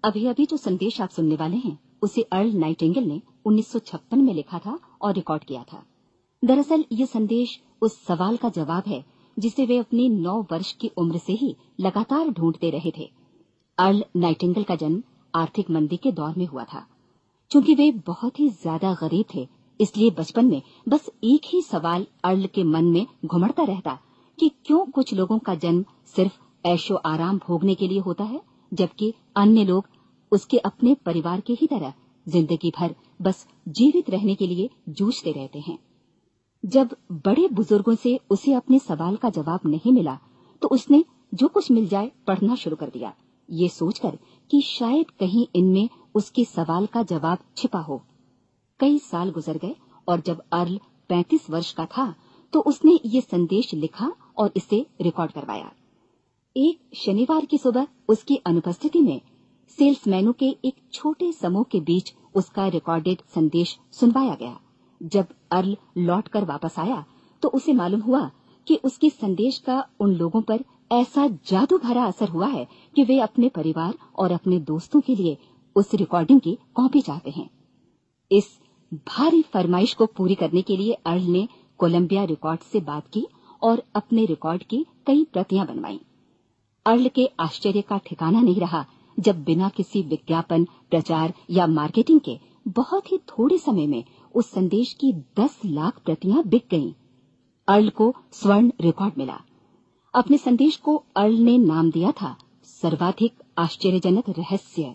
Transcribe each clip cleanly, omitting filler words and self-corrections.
अभी अभी जो संदेश आप सुनने वाले हैं उसे अर्ल नाइटिंगेल ने 1956 में लिखा था और रिकॉर्ड किया था। दरअसल ये संदेश उस सवाल का जवाब है जिसे वे अपनी 9 वर्ष की उम्र से ही लगातार ढूंढते रहे थे। अर्ल नाइटिंगेल का जन्म आर्थिक मंदी के दौर में हुआ था। चूंकि वे बहुत ही ज्यादा गरीब थे, इसलिए बचपन में बस एक ही सवाल अर्ल के मन में घुमड़ता रहता कि क्यों कुछ लोगों का जन्म सिर्फ ऐशो आराम भोगने के लिए होता है, जबकि अन्य लोग उसके अपने परिवार के ही तरह जिंदगी भर बस जीवित रहने के लिए जूझते रहते हैं। जब बड़े बुजुर्गों से उसे अपने सवाल का जवाब नहीं मिला, तो उसने जो कुछ मिल जाए पढ़ना शुरू कर दिया, ये सोचकर कि शायद कहीं इनमें उसके सवाल का जवाब छिपा हो। कई साल गुजर गए और जब अर्ल 35 वर्ष का था तो उसने ये संदेश लिखा और इसे रिकॉर्ड करवाया। एक शनिवार की सुबह उसकी अनुपस्थिति में सेल्समैनों के एक छोटे समूह के बीच उसका रिकॉर्डेड संदेश सुनवाया गया। जब अर्ल लौटकर वापस आया तो उसे मालूम हुआ कि उसके संदेश का उन लोगों पर ऐसा जादू भरा असर हुआ है कि वे अपने परिवार और अपने दोस्तों के लिए उस रिकॉर्डिंग की कॉपी चाहते हैं। इस भारी फरमाइश को पूरी करने के लिए अर्ल ने कोलंबिया रिकॉर्ड से बात की और अपने रिकॉर्ड की कई प्रतियां बनवाईं। अर्ल के आश्चर्य का ठिकाना नहीं रहा जब बिना किसी विज्ञापन, प्रचार या मार्केटिंग के बहुत ही थोड़े समय में उस संदेश की 10 लाख प्रतियां बिक गईं। अर्ल को स्वर्ण रिकॉर्ड मिला। अपने संदेश को अर्ल ने नाम दिया था सर्वाधिक आश्चर्यजनक रहस्य,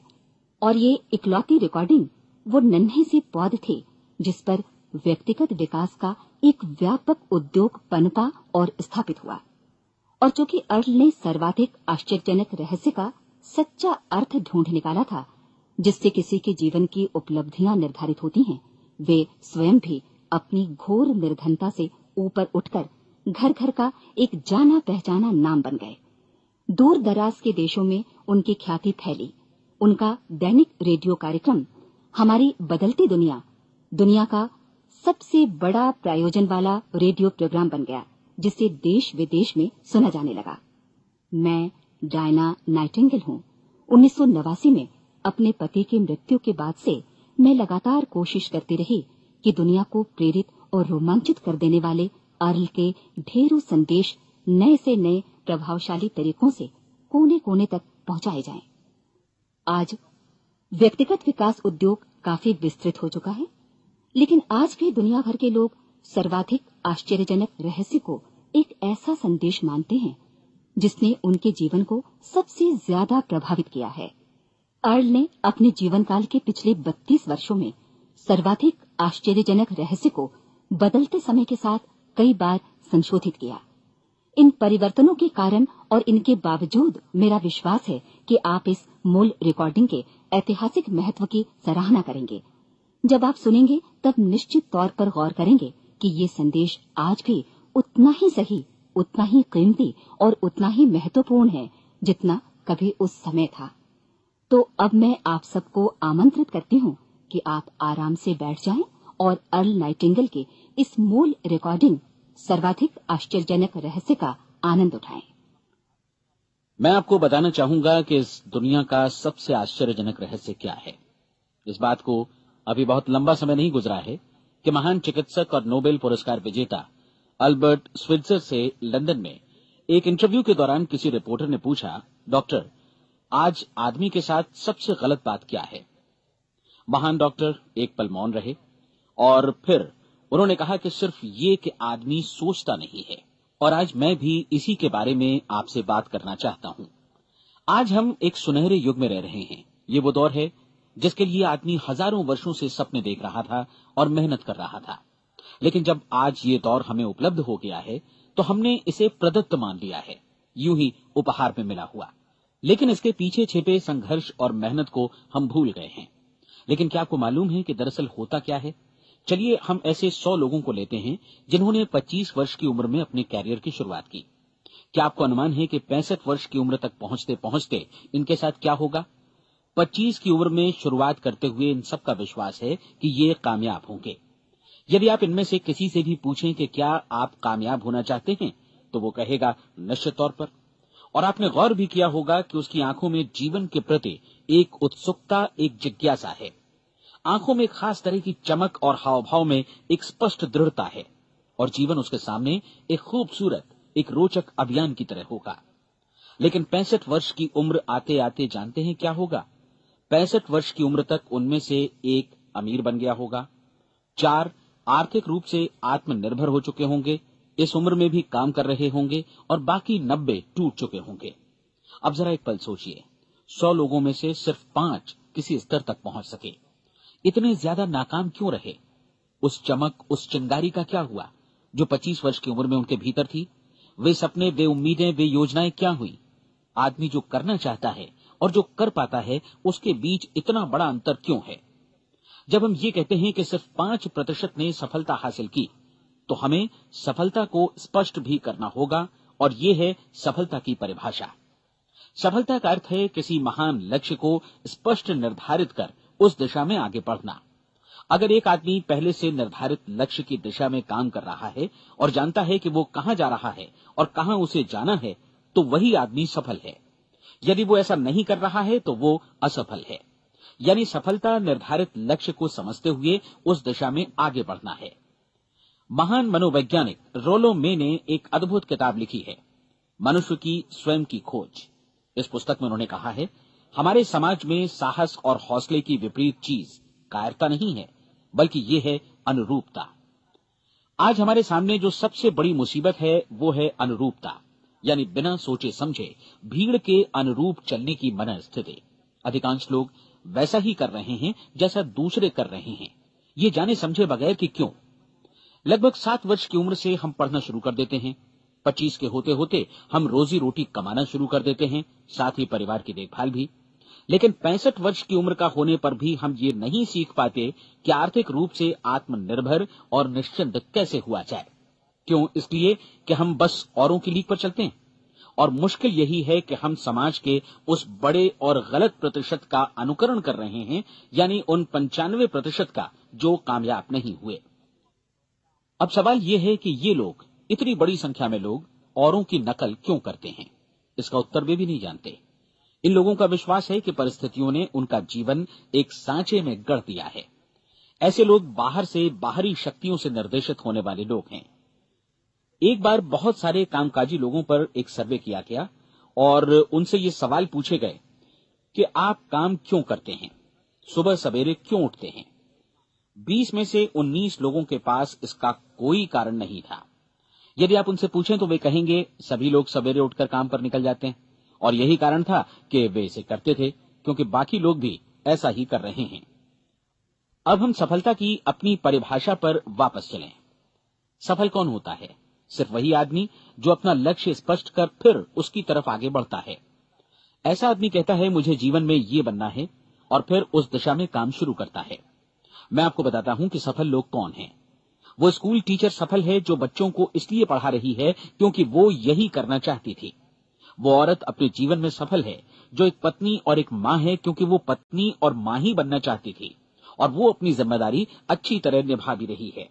और ये इकलौती रिकॉर्डिंग वो नन्हे सी पौध थी जिस पर व्यक्तिगत विकास का एक व्यापक उद्योग पनपा और स्थापित हुआ। और चूंकि अर्ल ने सर्वाधिक आश्चर्यजनक रहस्य का सच्चा अर्थ ढूंढ निकाला था, जिससे किसी के जीवन की उपलब्धियां निर्धारित होती हैं, वे स्वयं भी अपनी घोर निर्धनता से ऊपर उठकर घर घर का एक जाना पहचाना नाम बन गए। दूर दराज के देशों में उनकी ख्याति फैली। उनका दैनिक रेडियो कार्यक्रम हमारी बदलती दुनिया का सबसे बड़ा प्रायोजन वाला रेडियो प्रोग्राम बन गया, जिसे देश विदेश में सुना जाने लगा। मैं डायना नाइटिंगेल हूँ। 1989 में अपने पति की मृत्यु के बाद से मैं लगातार कोशिश करती रही कि दुनिया को प्रेरित और रोमांचित कर देने वाले अर्ल के ढेरों संदेश नए से नए प्रभावशाली तरीकों से कोने कोने तक पहुंचाए जाएं। आज व्यक्तिगत विकास उद्योग काफी विस्तृत हो चुका है, लेकिन आज भी दुनिया भर के लोग सर्वाधिक आश्चर्यजनक रहस्य को एक ऐसा संदेश मानते हैं जिसने उनके जीवन को सबसे ज्यादा प्रभावित किया है। अर्ल ने अपने जीवन काल के पिछले 32 वर्षों में सर्वाधिक आश्चर्यजनक रहस्य को बदलते समय के साथ कई बार संशोधित किया। इन परिवर्तनों के कारण और इनके बावजूद मेरा विश्वास है कि आप इस मूल रिकॉर्डिंग के ऐतिहासिक महत्व की सराहना करेंगे। जब आप सुनेंगे तब निश्चित तौर पर गौर करेंगे कि ये संदेश आज भी उतना ही सही, उतना ही कीमती और उतना ही महत्वपूर्ण है जितना कभी उस समय था। तो अब मैं आप सबको आमंत्रित करती हूँ कि आप आराम से बैठ जाएं और अर्ल नाइटिंगेल के इस मूल रिकॉर्डिंग सर्वाधिक आश्चर्यजनक रहस्य का आनंद उठाएं। मैं आपको बताना चाहूंगा कि इस दुनिया का सबसे आश्चर्यजनक रहस्य क्या है। इस बात को अभी बहुत लंबा समय नहीं गुजरा है कि महान चिकित्सक और नोबेल पुरस्कार विजेता अल्बर्ट स्विट्जर से लंदन में एक इंटरव्यू के दौरान किसी रिपोर्टर ने पूछा, डॉक्टर, आज आदमी के साथ सबसे गलत बात क्या है? महान डॉक्टर एक पल मौन रहे और फिर उन्होंने कहा कि सिर्फ ये कि आदमी सोचता नहीं है। और आज मैं भी इसी के बारे में आपसे बात करना चाहता हूं। आज हम एक सुनहरे युग में रह रहे हैं। ये वो दौर है जिसके लिए आदमी हजारों वर्षों से सपने देख रहा था और मेहनत कर रहा था। लेकिन जब आज ये दौर हमें उपलब्ध हो गया है तो हमने इसे प्रदत्त मान लिया है, यूं ही उपहार में मिला हुआ। लेकिन इसके पीछे छिपे संघर्ष और मेहनत को हम भूल गए हैं। लेकिन क्या आपको मालूम है कि दरअसल होता क्या है? चलिए हम ऐसे 100 लोगों को लेते हैं जिन्होंने 25 वर्ष की उम्र में अपने कैरियर की शुरुआत की। क्या आपको अनुमान है कि 65 वर्ष की उम्र तक पहुंचते पहुंचते इनके साथ क्या होगा? 25 की उम्र में शुरुआत करते हुए इन सबका विश्वास है कि ये कामयाब होंगे। यदि आप इनमें से किसी से भी पूछें कि क्या आप कामयाब होना चाहते हैं, तो वो कहेगा निश्चित तौर पर। और आपने गौर भी किया होगा कि उसकी आंखों में जीवन के प्रति एक उत्सुकता, एक जिज्ञासा है। आंखों में एक खास तरह की चमक और हाव भाव में एक स्पष्ट दृढ़ता है और जीवन उसके सामने एक खूबसूरत, एक रोचक अभियान की तरह होगा। लेकिन 65 वर्ष की उम्र आते आते जानते हैं क्या होगा? 65 वर्ष की उम्र तक उनमें से एक अमीर बन गया होगा, 4 आर्थिक रूप से आत्मनिर्भर हो चुके होंगे, इस उम्र में भी काम कर रहे होंगे और बाकी 90 टूट चुके होंगे। अब जरा एक पल सोचिए, 100 लोगों में से सिर्फ 5 किसी स्तर तक पहुंच सके। इतने ज्यादा नाकाम क्यों रहे? उस चमक, उस चिंगारी का क्या हुआ जो 25 वर्ष की उम्र में उनके भीतर थी? वे सपने, वे उम्मीदें, वे योजनाएं क्या हुई? आदमी जो करना चाहता है और जो कर पाता है, उसके बीच इतना बड़ा अंतर क्यों है? जब हम ये कहते हैं कि सिर्फ 5% ने सफलता हासिल की, तो हमें सफलता को स्पष्ट भी करना होगा, और ये है सफलता की परिभाषा। सफलता का अर्थ है किसी महान लक्ष्य को स्पष्ट निर्धारित कर उस दिशा में आगे बढ़ना। अगर एक आदमी पहले से निर्धारित लक्ष्य की दिशा में काम कर रहा है और जानता है कि वो कहां जा रहा है और कहां उसे जाना है, तो वही आदमी सफल है। यदि वो ऐसा नहीं कर रहा है तो वो असफल है। यानी सफलता निर्धारित लक्ष्य को समझते हुए उस दिशा में आगे बढ़ना है। महान मनोवैज्ञानिक रोलो मे ने एक अद्भुत किताब लिखी है, मनुष्य की स्वयं की खोज। इस पुस्तक में उन्होंने कहा है, हमारे समाज में साहस और हौसले की विपरीत चीज कायरता नहीं है, बल्कि ये है अनुरूपता। आज हमारे सामने जो सबसे बड़ी मुसीबत है वो है अनुरूपता, यानी बिना सोचे समझे भीड़ के अनुरूप चलने की मनस्थिति। अधिकांश लोग वैसा ही कर रहे हैं जैसा दूसरे कर रहे हैं, ये जाने समझे बगैर कि क्यों। लगभग 7 वर्ष की उम्र से हम पढ़ना शुरू कर देते हैं, 25 के होते होते हम रोजी रोटी कमाना शुरू कर देते हैं, साथ ही परिवार की देखभाल भी। लेकिन 65 वर्ष की उम्र का होने पर भी हम ये नहीं सीख पाते कि आर्थिक रूप से आत्मनिर्भर और निश्चिंत कैसे हुआ जाए। क्यों? इसलिए कि हम बस औरों की लीक पर चलते हैं। और मुश्किल यही है कि हम समाज के उस बड़े और गलत प्रतिशत का अनुकरण कर रहे हैं, यानी उन 95% का जो कामयाब नहीं हुए। अब सवाल यह है कि ये लोग, इतनी बड़ी संख्या में लोग, औरों की नकल क्यों करते हैं? इसका उत्तर वे भी नहीं जानते। इन लोगों का विश्वास है कि परिस्थितियों ने उनका जीवन एक सांचे में गढ़ दिया है। ऐसे लोग बाहर से, बाहरी शक्तियों से निर्देशित होने वाले लोग हैं। एक बार बहुत सारे कामकाजी लोगों पर एक सर्वे किया गया और उनसे ये सवाल पूछे गए कि आप काम क्यों करते हैं, सुबह सवेरे क्यों उठते हैं? 20 में से 19 लोगों के पास इसका कोई कारण नहीं था। यदि आप उनसे पूछें तो वे कहेंगे सभी लोग सवेरे उठकर काम पर निकल जाते हैं, और यही कारण था कि वे इसे करते थे क्योंकि बाकी लोग भी ऐसा ही कर रहे हैं। अब हम सफलता की अपनी परिभाषा पर वापस चलें। सफल कौन होता है? सिर्फ वही आदमी जो अपना लक्ष्य स्पष्ट कर फिर उसकी तरफ आगे बढ़ता है। ऐसा आदमी कहता है मुझे जीवन में ये बनना है, और फिर उस दिशा में काम शुरू करता है। मैं आपको बताता हूं कि सफल लोग कौन हैं। वो स्कूल टीचर सफल है जो बच्चों को इसलिए पढ़ा रही है क्योंकि वो यही करना चाहती थी। वो औरत अपने जीवन में सफल है जो एक पत्नी और एक मां है क्योंकि वो पत्नी और मां ही बनना चाहती थी, और वो अपनी जिम्मेदारी अच्छी तरह निभा भी रही है।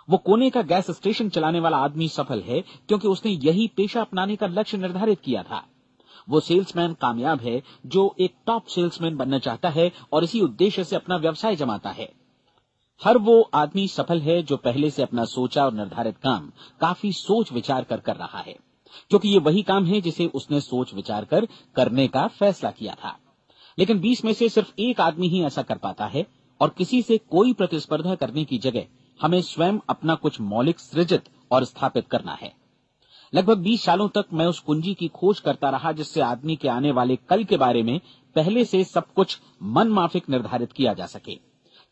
वो कोने का गैस स्टेशन चलाने वाला आदमी सफल है क्योंकि उसने यही पेशा अपनाने का लक्ष्य निर्धारित किया था। वो सेल्समैन कामयाब है जो एक टॉप सेल्समैन बनना चाहता है और इसी उद्देश्य से अपना व्यवसाय जमाता है। हर वो आदमी सफल है जो पहले से अपना सोचा और निर्धारित काम काफी सोच विचार कर रहा है, क्योंकि ये वही काम है जिसे उसने सोच विचार कर करने का फैसला किया था। लेकिन 20 में से सिर्फ एक आदमी ही ऐसा कर पाता है, और किसी से कोई प्रतिस्पर्धा करने की जगह हमें स्वयं अपना कुछ मौलिक सृजित और स्थापित करना है। लगभग 20 सालों तक मैं उस कुंजी की खोज करता रहा जिससे आदमी के आने वाले कल के बारे में पहले से सब कुछ मन माफिक निर्धारित किया जा सके।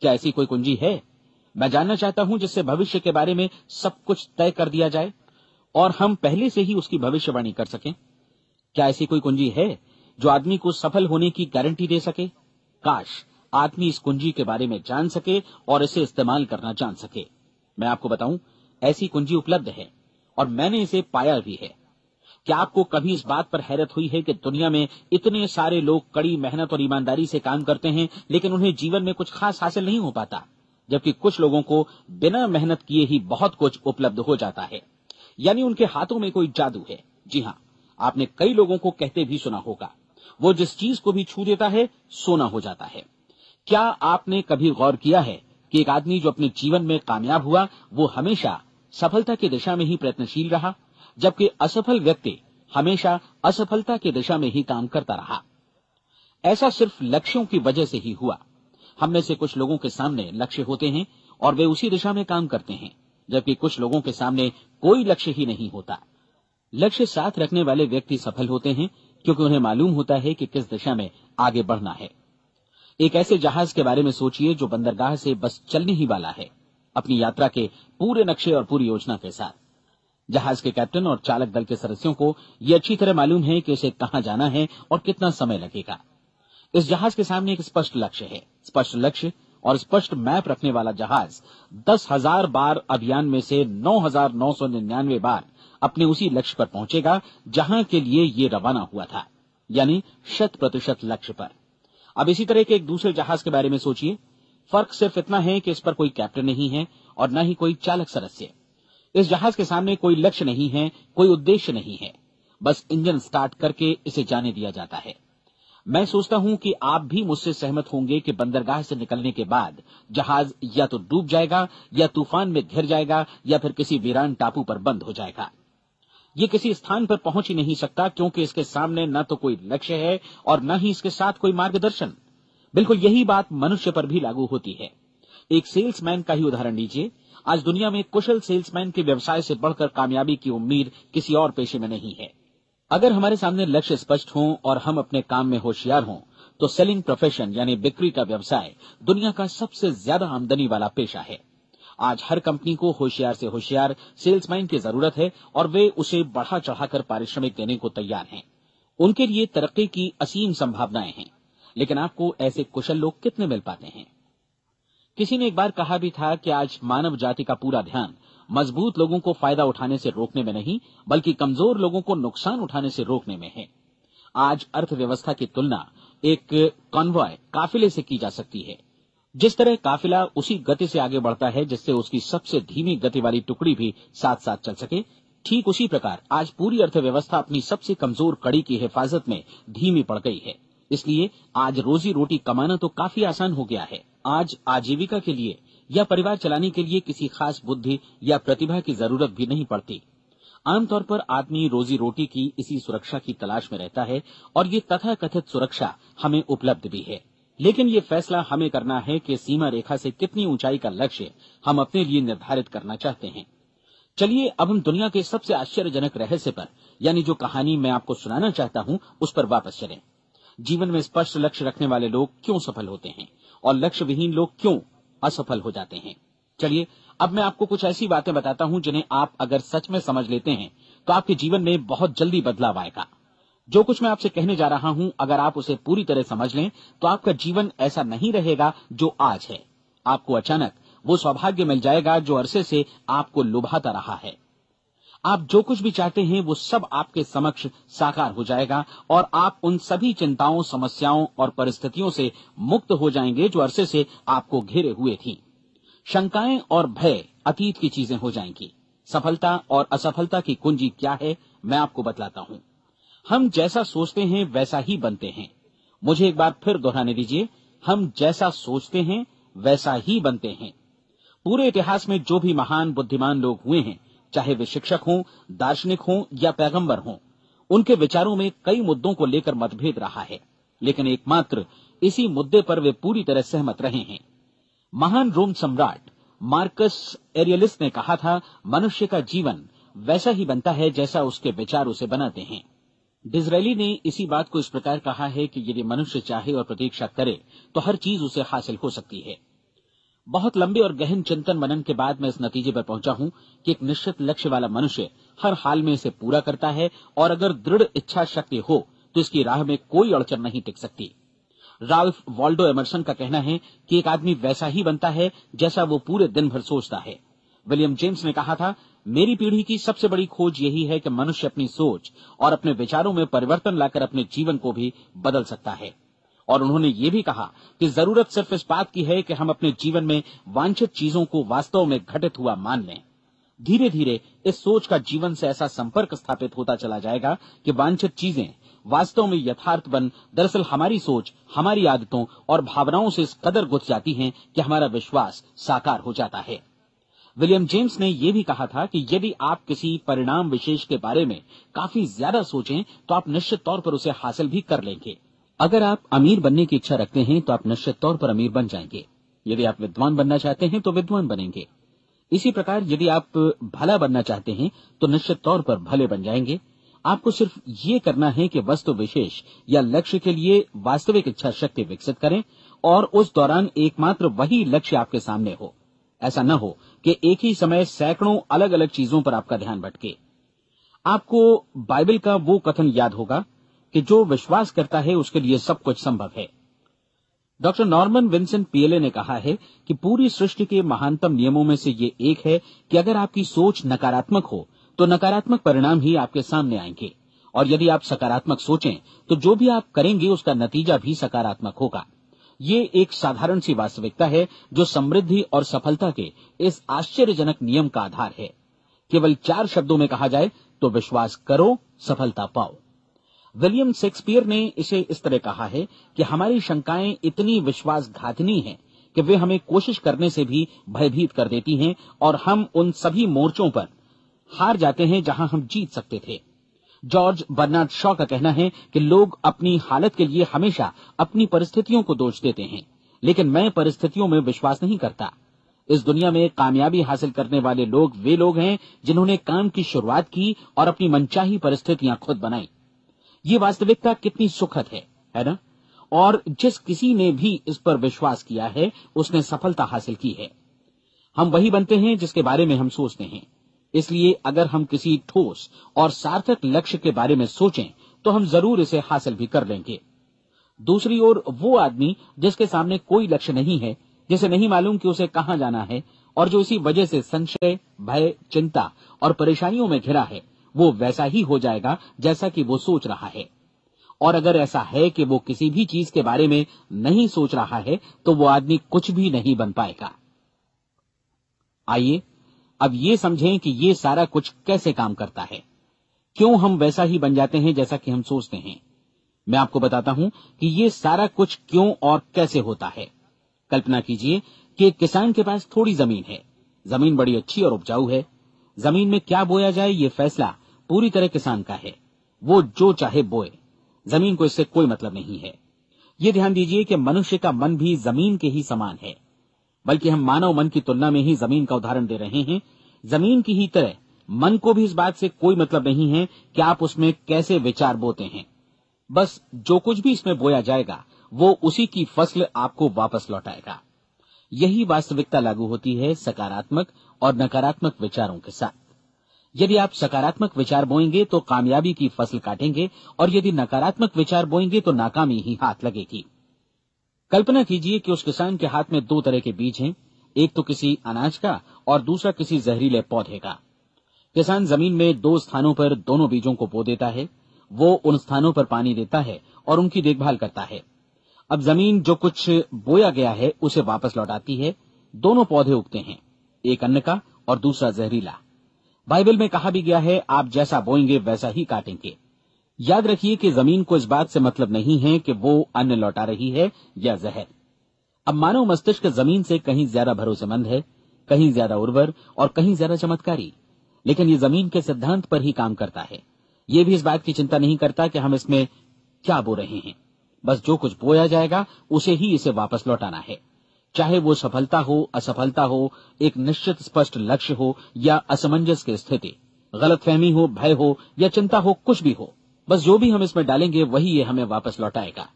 क्या ऐसी कोई कुंजी है? मैं जानना चाहता हूं जिससे भविष्य के बारे में सब कुछ तय कर दिया जाए और हम पहले से ही उसकी भविष्यवाणी कर सकें। क्या ऐसी कोई कुंजी है जो आदमी को सफल होने की गारंटी दे सके? काश आदमी इस कुंजी के बारे में जान सके और इसे इस्तेमाल करना जान सके। मैं आपको बताऊं, ऐसी कुंजी उपलब्ध है और मैंने इसे पाया भी है। क्या आपको कभी इस बात पर हैरत हुई है कि दुनिया में इतने सारे लोग कड़ी मेहनत और ईमानदारी से काम करते हैं लेकिन उन्हें जीवन में कुछ खास हासिल नहीं हो पाता, जबकि कुछ लोगों को बिना मेहनत किए ही बहुत कुछ उपलब्ध हो जाता है। यानी उनके हाथों में कोई जादू है। जी हां, आपने कई लोगों को कहते भी सुना होगा, वो जिस चीज को भी छू देता है सोना हो जाता है। क्या आपने कभी गौर किया है कि एक आदमी जो अपने जीवन में कामयाब हुआ वो हमेशा सफलता की दिशा में ही प्रयत्नशील रहा, जबकि असफल व्यक्ति हमेशा असफलता की दिशा में ही काम करता रहा। ऐसा सिर्फ लक्ष्यों की वजह से ही हुआ। हम में से कुछ लोगों के सामने लक्ष्य होते हैं और वे उसी दिशा में काम करते हैं, जबकि कुछ लोगों के सामने कोई लक्ष्य ही नहीं होता। लक्ष्य साथ रखने वाले व्यक्ति सफल होते हैं क्योंकि उन्हें मालूम होता है कि किस दिशा में आगे बढ़ना है। एक ऐसे जहाज के बारे में सोचिए जो बंदरगाह से बस चलने ही वाला है, अपनी यात्रा के पूरे नक्शे और पूरी योजना के साथ। जहाज के कैप्टन और चालक दल के सदस्यों को यह अच्छी तरह मालूम है कि उसे कहां जाना है और कितना समय लगेगा। इस जहाज के सामने एक स्पष्ट लक्ष्य है। स्पष्ट लक्ष्य और स्पष्ट मैप रखने वाला जहाज 10,000 बार अभियान में से 9,999 बार अपने उसी लक्ष्य पर पहुंचेगा जहां के लिए ये रवाना हुआ था, यानी 100% लक्ष्य पर। अब इसी तरह के एक दूसरे जहाज के बारे में सोचिए। फर्क सिर्फ इतना है कि इस पर कोई कैप्टन नहीं है और न ही कोई चालक सदस्य। इस जहाज के सामने कोई लक्ष्य नहीं है, कोई उद्देश्य नहीं है, बस इंजन स्टार्ट करके इसे जाने दिया जाता है। मैं सोचता हूं कि आप भी मुझसे सहमत होंगे कि बंदरगाह से निकलने के बाद जहाज या तो डूब जाएगा या तूफान में घिर जाएगा या फिर किसी वीरान टापू पर बंद हो जाएगा। ये किसी स्थान पर पहुंच ही नहीं सकता क्योंकि इसके सामने न तो कोई लक्ष्य है और न ही इसके साथ कोई मार्गदर्शन। बिल्कुल यही बात मनुष्य पर भी लागू होती है। एक सेल्समैन का ही उदाहरण लीजिए। आज दुनिया में कुशल सेल्समैन के व्यवसाय से बढ़कर कामयाबी की उम्मीद किसी और पेशे में नहीं है। अगर हमारे सामने लक्ष्य स्पष्ट हों और हम अपने काम में होशियार हों तो सेलिंग प्रोफेशन यानी बिक्री का व्यवसाय दुनिया का सबसे ज्यादा आमदनी वाला पेशा है। आज हर कंपनी को होशियार से होशियार सेल्समैन की जरूरत है और वे उसे बढ़ा चढ़ाकर पारिश्रमिक देने को तैयार हैं। उनके लिए तरक्की की असीम संभावनाएं हैं, लेकिन आपको ऐसे कुशल लोग कितने मिल पाते हैं? किसी ने एक बार कहा भी था कि आज मानव जाति का पूरा ध्यान मजबूत लोगों को फायदा उठाने से रोकने में नहीं, बल्कि कमजोर लोगों को नुकसान उठाने से रोकने में है। आज अर्थव्यवस्था की तुलना एक कॉन्वॉय काफिले से की जा सकती है। जिस तरह काफिला उसी गति से आगे बढ़ता है जिससे उसकी सबसे धीमी गति वाली टुकड़ी भी साथ साथ चल सके, ठीक उसी प्रकार आज पूरी अर्थव्यवस्था अपनी सबसे कमजोर कड़ी की हिफाजत में धीमी पड़ गई है। इसलिए आज रोजी रोटी कमाना तो काफी आसान हो गया है। आज आजीविका के लिए या परिवार चलाने के लिए किसी खास बुद्धि या प्रतिभा की जरूरत भी नहीं पड़ती। आमतौर पर आदमी रोजी रोटी की इसी सुरक्षा की तलाश में रहता है और ये तथाकथित सुरक्षा हमें उपलब्ध भी है। लेकिन ये फैसला हमें करना है कि सीमा रेखा से कितनी ऊंचाई का लक्ष्य हम अपने लिए निर्धारित करना चाहते हैं। चलिए अब हम दुनिया के सबसे आश्चर्यजनक रहस्य पर, यानी जो कहानी मैं आपको सुनाना चाहता हूं, उस पर वापस चलें। जीवन में स्पष्ट लक्ष्य रखने वाले लोग क्यों सफल होते हैं और लक्ष्य विहीन लोग क्यों असफल हो जाते हैं? चलिए अब मैं आपको कुछ ऐसी बातें बताता हूं जिन्हें आप अगर सच में समझ लेते हैं तो आपके जीवन में बहुत जल्दी बदलाव आएगा। जो कुछ मैं आपसे कहने जा रहा हूं, अगर आप उसे पूरी तरह समझ लें तो आपका जीवन ऐसा नहीं रहेगा जो आज है। आपको अचानक वो सौभाग्य मिल जाएगा जो अरसे से आपको लुभाता रहा है। आप जो कुछ भी चाहते हैं वो सब आपके समक्ष साकार हो जाएगा और आप उन सभी चिंताओं, समस्याओं और परिस्थितियों से मुक्त हो जाएंगे जो अरसे से आपको घेरे हुए थी। शंकाएं और भय अतीत की चीजें हो जाएंगी। सफलता और असफलता की कुंजी क्या है, मैं आपको बतलाता हूं। हम जैसा सोचते हैं वैसा ही बनते हैं। मुझे एक बार फिर दोहराने दीजिए, हम जैसा सोचते हैं वैसा ही बनते हैं। पूरे इतिहास में जो भी महान बुद्धिमान लोग हुए हैं, चाहे वे शिक्षक हों, दार्शनिक हों या पैगंबर हों, उनके विचारों में कई मुद्दों को लेकर मतभेद रहा है, लेकिन एकमात्र इसी मुद्दे पर वे पूरी तरह सहमत रहे हैं। महान रोम सम्राट मार्कस एरियलिस ने कहा था, मनुष्य का जीवन वैसा ही बनता है जैसा उसके विचार उसे बनाते हैं। डिज़रायली ने इसी बात को इस प्रकार कहा है कि यदि मनुष्य चाहे और प्रतीक्षा करे तो हर चीज उसे हासिल हो सकती है। बहुत लंबे और गहन चिंतन मनन के बाद मैं इस नतीजे पर पहुंचा हूं कि एक निश्चित लक्ष्य वाला मनुष्य हर हाल में इसे पूरा करता है और अगर दृढ़ इच्छा शक्ति हो तो इसकी राह में कोई अड़चन नहीं टिक सकती। राल्फ वॉल्डो एमर्सन का कहना है कि एक आदमी वैसा ही बनता है जैसा वो पूरे दिन भर सोचता है। विलियम जेम्स ने कहा था, मेरी पीढ़ी की सबसे बड़ी खोज यही है कि मनुष्य अपनी सोच और अपने विचारों में परिवर्तन लाकर अपने जीवन को भी बदल सकता है। और उन्होंने ये भी कहा कि जरूरत सिर्फ इस बात की है कि हम अपने जीवन में वांछित चीजों को वास्तव में घटित हुआ मान लें। धीरे धीरे इस सोच का जीवन से ऐसा संपर्क स्थापित होता चला जाएगा कि वांछित चीजें वास्तव में यथार्थ बन दरअसल हमारी सोच, हमारी आदतों और भावनाओं से इस कदर गुथ जाती हैं कि हमारा विश्वास साकार हो जाता है। विलियम जेम्स ने यह भी कहा था कि यदि आप किसी परिणाम विशेष के बारे में काफी ज्यादा सोचें तो आप निश्चित तौर पर उसे हासिल भी कर लेंगे। अगर आप अमीर बनने की इच्छा रखते हैं तो आप निश्चित तौर पर अमीर बन जाएंगे। यदि आप विद्वान बनना चाहते हैं तो विद्वान बनेंगे। इसी प्रकार यदि आप भला बनना चाहते हैं तो निश्चित तौर पर भले बन जाएंगे। आपको सिर्फ ये करना है कि वस्तु विशेष या लक्ष्य के लिए वास्तविक इच्छा शक्ति विकसित करें और उस दौरान एकमात्र वही लक्ष्य आपके सामने हो। ऐसा न हो कि एक ही समय सैकड़ों अलग अलग चीजों पर आपका ध्यान भटके। आपको बाइबल का वो कथन याद होगा कि जो विश्वास करता है उसके लिए सब कुछ संभव है। डॉक्टर नॉर्मन विंसेंट पीएले ने कहा है कि पूरी सृष्टि के महानतम नियमों में से ये एक है कि अगर आपकी सोच नकारात्मक हो तो नकारात्मक परिणाम ही आपके सामने आएंगे, और यदि आप सकारात्मक सोचें तो जो भी आप करेंगे उसका नतीजा भी सकारात्मक होगा। ये एक साधारण सी वास्तविकता है जो समृद्धि और सफलता के इस आश्चर्यजनक नियम का आधार है। केवल 4 शब्दों में कहा जाए तो विश्वास करो, सफलता पाओ। विलियम शेक्सपियर ने इसे इस तरह कहा है कि हमारी शंकाएं इतनी विश्वासघातिनी हैं कि वे हमें कोशिश करने से भी भयभीत कर देती हैं और हम उन सभी मोर्चों पर हार जाते हैं जहां हम जीत सकते थे। जॉर्ज बर्नार्ड शॉ का कहना है कि लोग अपनी हालत के लिए हमेशा अपनी परिस्थितियों को दोष देते हैं, लेकिन मैं परिस्थितियों में विश्वास नहीं करता। इस दुनिया में कामयाबी हासिल करने वाले लोग वे लोग हैं जिन्होंने काम की शुरुआत की और अपनी मनचाही परिस्थितियां खुद बनाई। ये वास्तविकता कितनी सुखद है ना? और जिस किसी ने भी इस पर विश्वास किया है उसने सफलता हासिल की है। हम वही बनते हैं जिसके बारे में हम सोचते हैं। इसलिए अगर हम किसी ठोस और सार्थक लक्ष्य के बारे में सोचें तो हम जरूर इसे हासिल भी कर लेंगे। दूसरी ओर वो आदमी जिसके सामने कोई लक्ष्य नहीं है, जिसे नहीं मालूम कि उसे कहां जाना है और जो इसी वजह से संशय, भय, चिंता और परेशानियों में घिरा है, वो वैसा ही हो जाएगा जैसा कि वो सोच रहा है। और अगर ऐसा है कि वो किसी भी चीज के बारे में नहीं सोच रहा है तो वो आदमी कुछ भी नहीं बन पाएगा। आइए अब ये समझें कि ये सारा कुछ कैसे काम करता है, क्यों हम वैसा ही बन जाते हैं जैसा कि हम सोचते हैं। मैं आपको बताता हूं कि ये सारा कुछ क्यों और कैसे होता है। कल्पना कीजिए कि एक किसान के पास थोड़ी जमीन है। जमीन बड़ी अच्छी और उपजाऊ है। जमीन में क्या बोया जाए ये फैसला पूरी तरह किसान का है। वो जो चाहे बोए, जमीन को इससे कोई मतलब नहीं है। ये ध्यान दीजिए कि मनुष्य का मन भी जमीन के ही समान है, बल्कि हम मानव मन की तुलना में ही जमीन का उदाहरण दे रहे हैं। जमीन की ही तरह मन को भी इस बात से कोई मतलब नहीं है कि आप उसमें कैसे विचार बोते हैं। बस जो कुछ भी इसमें बोया जाएगा वो उसी की फसल आपको वापस लौटाएगा। यही वास्तविकता लागू होती है सकारात्मक और नकारात्मक विचारों के साथ। यदि आप सकारात्मक विचार बोएंगे तो कामयाबी की फसल काटेंगे, और यदि नकारात्मक विचार बोएंगे तो नाकामी ही हाथ लगेगी। कल्पना कीजिए कि उस किसान के हाथ में 2 तरह के बीज हैं, एक तो किसी अनाज का और दूसरा किसी जहरीले पौधे का। किसान जमीन में 2 स्थानों पर दोनों बीजों को बो देता है। वो उन स्थानों पर पानी देता है और उनकी देखभाल करता है। अब जमीन जो कुछ बोया गया है उसे वापस लौटाती है। दोनों पौधे उगते हैं, एक अन्न का और दूसरा जहरीला। बाइबल में कहा भी गया है, आप जैसा बोएंगे वैसा ही काटेंगे। याद रखिए कि जमीन को इस बात से मतलब नहीं है कि वो अन्न लौटा रही है या जहर। अब मानव मस्तिष्क जमीन से कहीं ज्यादा भरोसेमंद है, कहीं ज्यादा उर्वर और कहीं ज्यादा चमत्कारी, लेकिन ये जमीन के सिद्धांत पर ही काम करता है। ये भी इस बात की चिंता नहीं करता कि हम इसमें क्या बो रहे हैं। बस जो कुछ बोया जाएगा उसे ही इसे वापस लौटाना है, चाहे वो सफलता हो, असफलता हो, एक निश्चित स्पष्ट लक्ष्य हो या असमंजस की स्थिति, गलतफहमी हो, भय हो या चिंता हो, कुछ भी हो। बस जो भी हम इसमें डालेंगे वही ये हमें वापस लौटाएगा।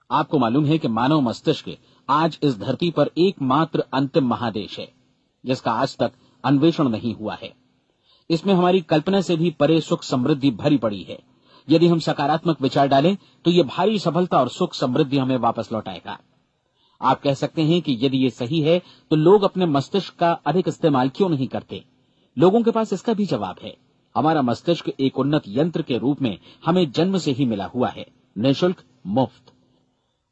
आपको मालूम है कि मानव मस्तिष्क आज इस धरती पर एकमात्र अंतिम महादेश है जिसका आज तक अन्वेषण नहीं हुआ है। इसमें हमारी कल्पना से भी परे सुख समृद्धि भरी पड़ी है। यदि हम सकारात्मक विचार डालें तो ये भारी सफलता और सुख समृद्धि हमें वापस लौटाएगा। आप कह सकते हैं कि यदि ये सही है तो लोग अपने मस्तिष्क का अधिक इस्तेमाल क्यों नहीं करते? लोगों के पास इसका भी जवाब है। हमारा मस्तिष्क एक उन्नत यंत्र के रूप में हमें जन्म से ही मिला हुआ है, निःशुल्क, मुफ्त।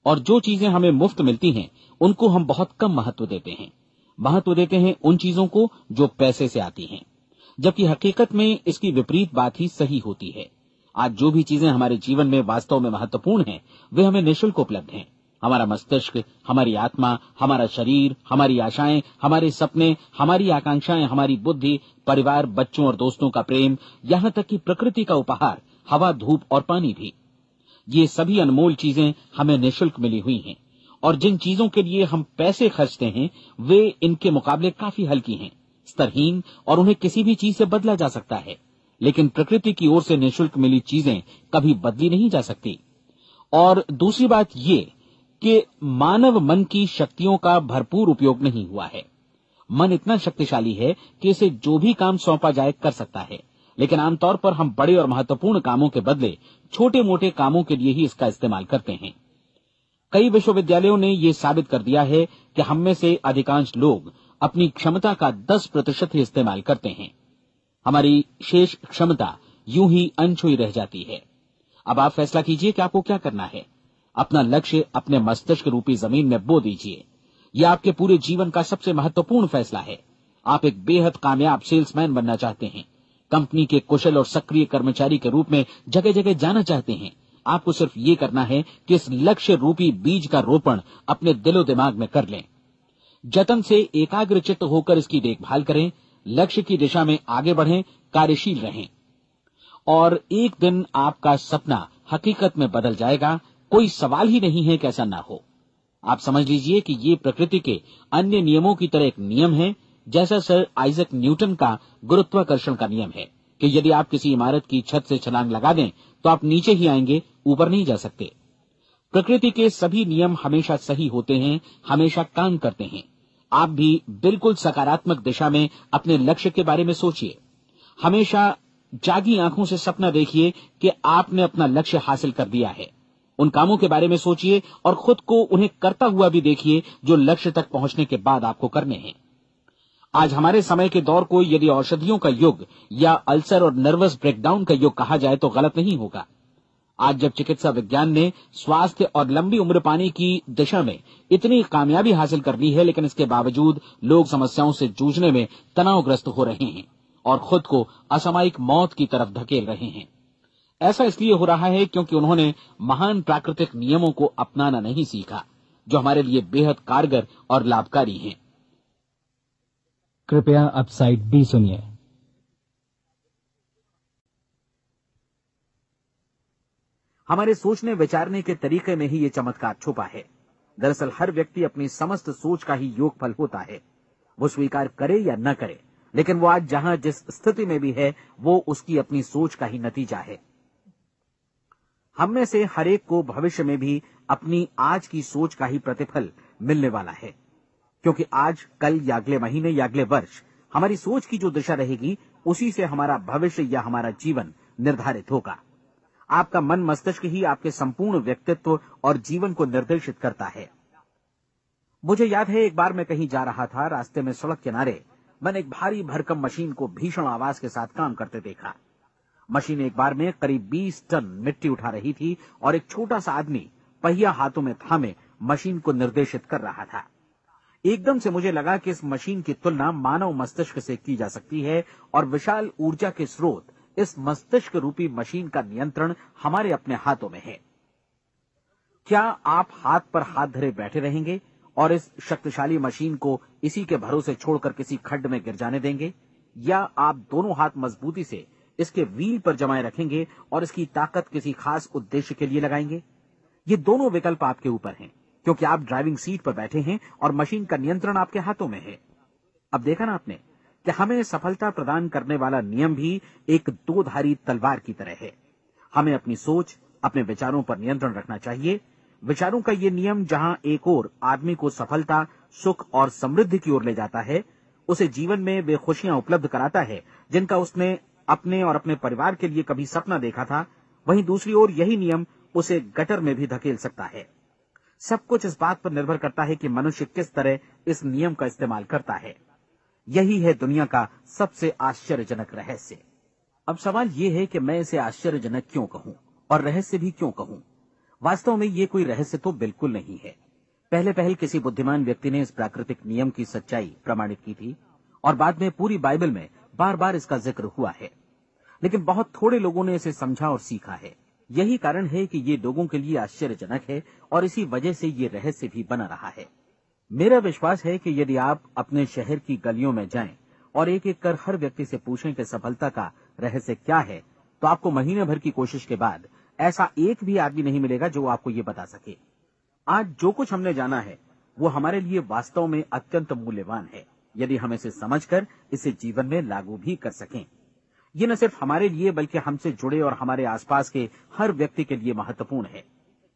और जो चीजें हमें मुफ्त मिलती हैं उनको हम बहुत कम महत्व देते हैं। महत्व देते हैं उन चीजों को जो पैसे से आती हैं। जबकि हकीकत में इसकी विपरीत बात ही सही होती है। आज जो भी चीजें हमारे जीवन में वास्तव में महत्वपूर्ण हैं, वे हमें निःशुल्क उपलब्ध हैं। हमारा मस्तिष्क, हमारी आत्मा, हमारा शरीर, हमारी आशाएं, हमारे सपने, हमारी आकांक्षाएं, हमारी बुद्धि, परिवार, बच्चों और दोस्तों का प्रेम, यहाँ तक कि प्रकृति का उपहार, हवा, धूप और पानी भी, ये सभी अनमोल चीजें हमें निःशुल्क मिली हुई हैं। और जिन चीजों के लिए हम पैसे खर्चते हैं, वे इनके मुकाबले काफी हल्की हैं, स्तरहीन, और उन्हें किसी भी चीज से बदला जा सकता है। लेकिन प्रकृति की ओर से निःशुल्क मिली चीजें कभी बदली नहीं जा सकती। और दूसरी बात ये कि मानव मन की शक्तियों का भरपूर उपयोग नहीं हुआ है। मन इतना शक्तिशाली है कि इसे जो भी काम सौंपा जाए कर सकता है, लेकिन आमतौर पर हम बड़े और महत्वपूर्ण कामों के बदले छोटे मोटे कामों के लिए ही इसका इस्तेमाल करते हैं। कई विश्वविद्यालयों ने यह साबित कर दिया है कि हम में से अधिकांश लोग अपनी क्षमता का 10% ही इस्तेमाल करते हैं। हमारी शेष क्षमता यूं ही अनछुई रह जाती है। अब आप फैसला कीजिए कि आपको क्या करना है। अपना लक्ष्य अपने मस्तिष्क रूपी जमीन में बो दीजिए। यह आपके पूरे जीवन का सबसे महत्वपूर्ण फैसला है। आप एक बेहद कामयाब सेल्समैन बनना चाहते हैं, कंपनी के कुशल और सक्रिय कर्मचारी के रूप में जगह जगह जाना चाहते हैं। आपको सिर्फ ये करना है कि इस लक्ष्य रूपी बीज का रोपण अपने दिलो दिमाग में कर लें। जतन से एकाग्रचित्त होकर इसकी देखभाल करें, लक्ष्य की दिशा में आगे बढ़ें, कार्यशील रहें, और एक दिन आपका सपना हकीकत में बदल जाएगा। कोई सवाल ही नहीं है कि ऐसा ना हो। आप समझ लीजिए कि ये प्रकृति के अन्य नियमों की तरह एक नियम है, जैसा सर आइजक न्यूटन का गुरुत्वाकर्षण का नियम है कि यदि आप किसी इमारत की छत से छलांग लगा दें तो आप नीचे ही आएंगे, ऊपर नहीं जा सकते। प्रकृति के सभी नियम हमेशा सही होते हैं, हमेशा काम करते हैं। आप भी बिल्कुल सकारात्मक दिशा में अपने लक्ष्य के बारे में सोचिए। हमेशा जागी आंखों से सपना देखिए कि आपने अपना लक्ष्य हासिल कर दिया है। उन कामों के बारे में सोचिए और खुद को उन्हें करता हुआ भी देखिए जो लक्ष्य तक पहुंचने के बाद आपको करने हैं। आज हमारे समय के दौर को यदि औषधियों का युग या अल्सर और नर्वस ब्रेकडाउन का युग कहा जाए तो गलत नहीं होगा। आज जब चिकित्सा विज्ञान ने स्वास्थ्य और लंबी उम्र पाने की दिशा में इतनी कामयाबी हासिल कर ली है, लेकिन इसके बावजूद लोग समस्याओं से जूझने में तनावग्रस्त हो रहे हैं और खुद को असामयिक मौत की तरफ धकेल रहे हैं। ऐसा इसलिए हो रहा है क्योंकि उन्होंने महान प्राकृतिक नियमों को अपनाना नहीं सीखा, जो हमारे लिए बेहद कारगर और लाभकारी हैं। कृपया अब साइड बी सुनिए। हमारे सोचने विचारने के तरीके में ही ये चमत्कार छुपा है। दरअसल हर व्यक्ति अपनी समस्त सोच का ही योगफल होता है। वो स्वीकार करे या न करे, लेकिन वो आज जहां जिस स्थिति में भी है, वो उसकी अपनी सोच का ही नतीजा है। हम में से हर एक को भविष्य में भी अपनी आज की सोच का ही प्रतिफल मिलने वाला है, क्योंकि आज, कल या अगले महीने या अगले वर्ष हमारी सोच की जो दिशा रहेगी, उसी से हमारा भविष्य या हमारा जीवन निर्धारित होगा। आपका मन मस्तिष्क ही आपके संपूर्ण व्यक्तित्व और जीवन को निर्देशित करता है। मुझे याद है, एक बार मैं कहीं जा रहा था, रास्ते में सड़क किनारे मैंने एक भारी भरकम मशीन को भीषण आवाज के साथ काम करते देखा। मशीन एक बार में करीब 20 टन मिट्टी उठा रही थी और एक छोटा सा आदमी पहिया हाथों में थामे मशीन को निर्देशित कर रहा था। एकदम से मुझे लगा कि इस मशीन की तुलना मानव मस्तिष्क से की जा सकती है और विशाल ऊर्जा के स्रोत इस मस्तिष्क रूपी मशीन का नियंत्रण हमारे अपने हाथों में है। क्या आप हाथ पर हाथ धरे बैठे रहेंगे और इस शक्तिशाली मशीन को इसी के भरोसे छोड़कर किसी खड्ड में गिर जाने देंगे, या आप दोनों हाथ मजबूती से इसके व्हील पर जमाए रखेंगे और इसकी ताकत किसी खास उद्देश्य के लिए लगाएंगे? ये दोनों विकल्प आपके ऊपर हैं, क्योंकि आप ड्राइविंग सीट पर बैठे हैं और मशीन का नियंत्रण आपके हाथों में है। अब देखा ना आपने कि हमें सफलता प्रदान करने वाला नियम भी एक दोधारी तलवार की तरह है। हमें अपनी सोच, अपने विचारों पर नियंत्रण रखना चाहिए। विचारों का ये नियम जहां एक ओर आदमी को सफलता, सुख और समृद्धि की ओर ले जाता है, उसे जीवन में वे खुशियां उपलब्ध कराता है जिनका उसने अपने और अपने परिवार के लिए कभी सपना देखा था, वहीं दूसरी ओर यही नियम उसे गटर में भी धकेल सकता है। सब कुछ इस बात पर निर्भर करता है कि मनुष्य किस तरह इस नियम का इस्तेमाल करता है। यही है दुनिया का सबसे आश्चर्यजनक रहस्य। अब सवाल यह है कि मैं इसे आश्चर्यजनक क्यों कहूं और रहस्य भी क्यों कहूं। वास्तव में ये कोई रहस्य तो बिल्कुल नहीं है। पहले किसी बुद्धिमान व्यक्ति ने इस प्राकृतिक नियम की सच्चाई प्रमाणित की थी और बाद में पूरी बाइबल में बार बार इसका जिक्र हुआ है, लेकिन बहुत थोड़े लोगों ने इसे समझा और सीखा है। यही कारण है कि ये लोगों के लिए आश्चर्यजनक है और इसी वजह से ये रहस्य भी बना रहा है। मेरा विश्वास है कि यदि आप अपने शहर की गलियों में जाएं और एक एक कर हर व्यक्ति से पूछें कि सफलता का रहस्य क्या है, तो आपको महीने भर की कोशिश के बाद ऐसा एक भी आदमी नहीं मिलेगा जो आपको ये बता सके। आज जो कुछ हमने जाना है वो हमारे लिए वास्तव में अत्यंत मूल्यवान है, यदि हम इसे समझकर इसे जीवन में लागू भी कर सकें। ये न सिर्फ हमारे लिए बल्कि हमसे जुड़े और हमारे आसपास के हर व्यक्ति के लिए महत्वपूर्ण है।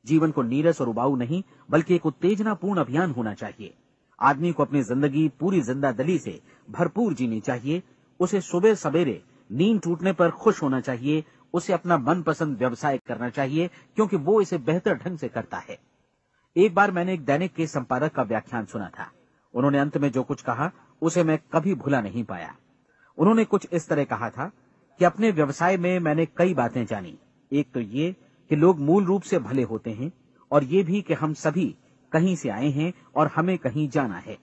जीवन को नीरस और उबाऊ नहीं बल्कि एक उत्तेजनापूर्ण अभियान होना चाहिए। आदमी को अपनी जिंदगी पूरी जिंदादिली से भरपूर जीनी चाहिए। उसे सुबह सवेरे नींद टूटने पर खुश होना चाहिए। उसे अपना मनपसंद व्यवसाय करना चाहिए क्योंकि वो इसे बेहतर ढंग से करता है। एक बार मैंने एक दैनिक के संपादक का व्याख्यान सुना था। उन्होंने अंत में जो कुछ कहा उसे मैं कभी भुला नहीं पाया। उन्होंने कुछ इस तरह कहा था कि अपने व्यवसाय में मैंने कई बातें जानी। एक तो ये कि लोग मूल रूप से भले होते हैं और ये भी कि हम सभी कहीं से आए हैं और हमें कहीं जाना है।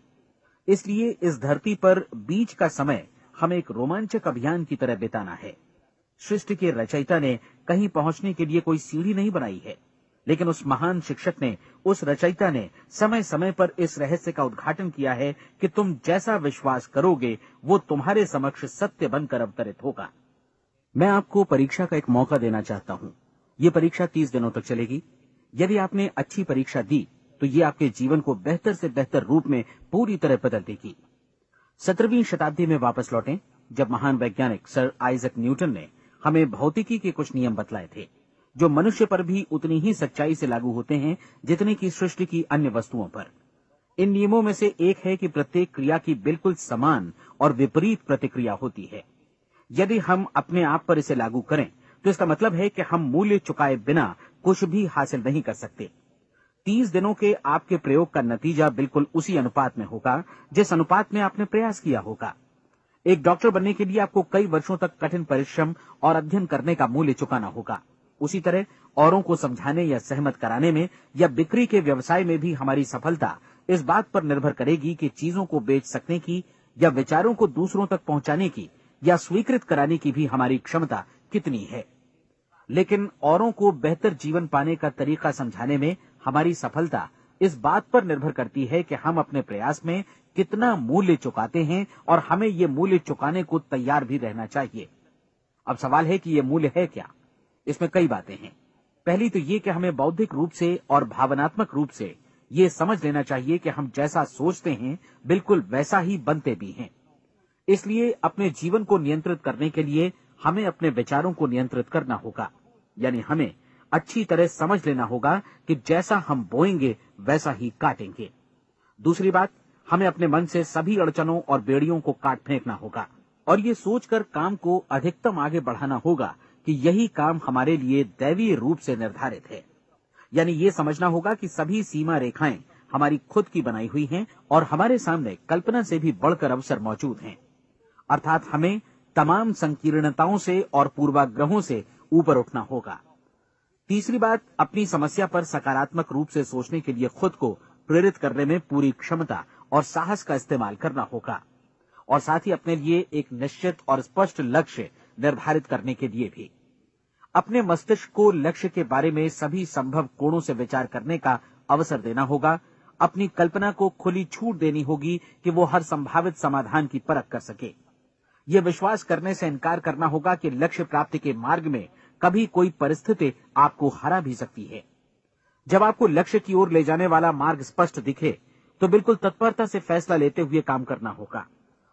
इसलिए इस धरती पर बीच का समय हमें एक रोमांचक अभियान की तरह बिताना है। सृष्टि के रचयिता ने कहीं पहुंचने के लिए कोई सीढ़ी नहीं बनाई है, लेकिन उस महान शिक्षक ने, उस रचयिता ने समय समय पर इस रहस्य का उद्घाटन किया है कि तुम जैसा विश्वास करोगे वो तुम्हारे समक्ष सत्य बनकर अवतरित होगा। मैं आपको परीक्षा का एक मौका देना चाहता हूं। ये परीक्षा 30 दिनों तक चलेगी। यदि आपने अच्छी परीक्षा दी तो ये आपके जीवन को बेहतर से बेहतर रूप में पूरी तरह बदल देगी। 17वीं शताब्दी में वापस लौटें, जब महान वैज्ञानिक सर आइजक न्यूटन ने हमें भौतिकी के कुछ नियम बतलाए थे, जो मनुष्य पर भी उतनी ही सच्चाई से लागू होते हैं जितनी की सृष्टि की अन्य वस्तुओं पर। इन नियमों में से एक है कि प्रत्येक क्रिया की बिल्कुल समान और विपरीत प्रतिक्रिया होती है। यदि हम अपने आप पर इसे लागू करें तो इसका मतलब है कि हम मूल्य चुकाए बिना कुछ भी हासिल नहीं कर सकते। 30 दिनों के आपके प्रयोग का नतीजा बिल्कुल उसी अनुपात में होगा जिस अनुपात में आपने प्रयास किया होगा। एक डॉक्टर बनने के लिए आपको कई वर्षों तक कठिन परिश्रम और अध्ययन करने का मूल्य चुकाना होगा। उसी तरह औरों को समझाने या सहमत कराने में या बिक्री के व्यवसाय में भी हमारी सफलता इस बात पर निर्भर करेगी कि चीजों को बेच सकने की या विचारों को दूसरों तक पहुंचाने की या स्वीकृत कराने की भी हमारी क्षमता कितनी है। लेकिन औरों को बेहतर जीवन पाने का तरीका समझाने में हमारी सफलता इस बात पर निर्भर करती है कि हम अपने प्रयास में कितना मूल्य चुकाते हैं और हमें ये मूल्य चुकाने को तैयार भी रहना चाहिए। अब सवाल है कि ये मूल्य है क्या? इसमें कई बातें हैं। पहली तो ये कि हमें बौद्धिक रूप से और भावनात्मक रूप से ये समझ लेना चाहिए कि हम जैसा सोचते हैं बिल्कुल वैसा ही बनते भी हैं। इसलिए अपने जीवन को नियंत्रित करने के लिए हमें अपने विचारों को नियंत्रित करना होगा। यानी हमें अच्छी तरह समझ लेना होगा कि जैसा हम बोएंगे वैसा ही काटेंगे। दूसरी बात, हमें अपने मन से सभी अड़चनों और बेड़ियों को काट फेंकना होगा और ये सोचकर काम को अधिकतम आगे बढ़ाना होगा कि यही काम हमारे लिए दैवीय रूप से निर्धारित है। यानी ये समझना होगा कि सभी सीमा रेखाएं हमारी खुद की बनाई हुई हैं और हमारे सामने कल्पना से भी बढ़कर अवसर मौजूद हैं। अर्थात हमें तमाम संकीर्णताओं से और पूर्वाग्रहों से ऊपर उठना होगा। तीसरी बात, अपनी समस्या पर सकारात्मक रूप से सोचने के लिए खुद को प्रेरित करने में पूरी क्षमता और साहस का इस्तेमाल करना होगा और साथ ही अपने लिए एक निश्चित और स्पष्ट लक्ष्य निर्धारित करने के लिए भी। अपने मस्तिष्क को लक्ष्य के बारे में सभी संभव कोणों से विचार करने का अवसर देना होगा। अपनी कल्पना को खुली छूट देनी होगी कि वो हर संभावित समाधान की परख कर सके। ये विश्वास करने से इनकार करना होगा कि लक्ष्य प्राप्ति के मार्ग में कभी कोई परिस्थिति आपको हरा भी सकती है। जब आपको लक्ष्य की ओर ले जाने वाला मार्ग स्पष्ट दिखे तो बिल्कुल तत्परता से फैसला लेते हुए काम करना होगा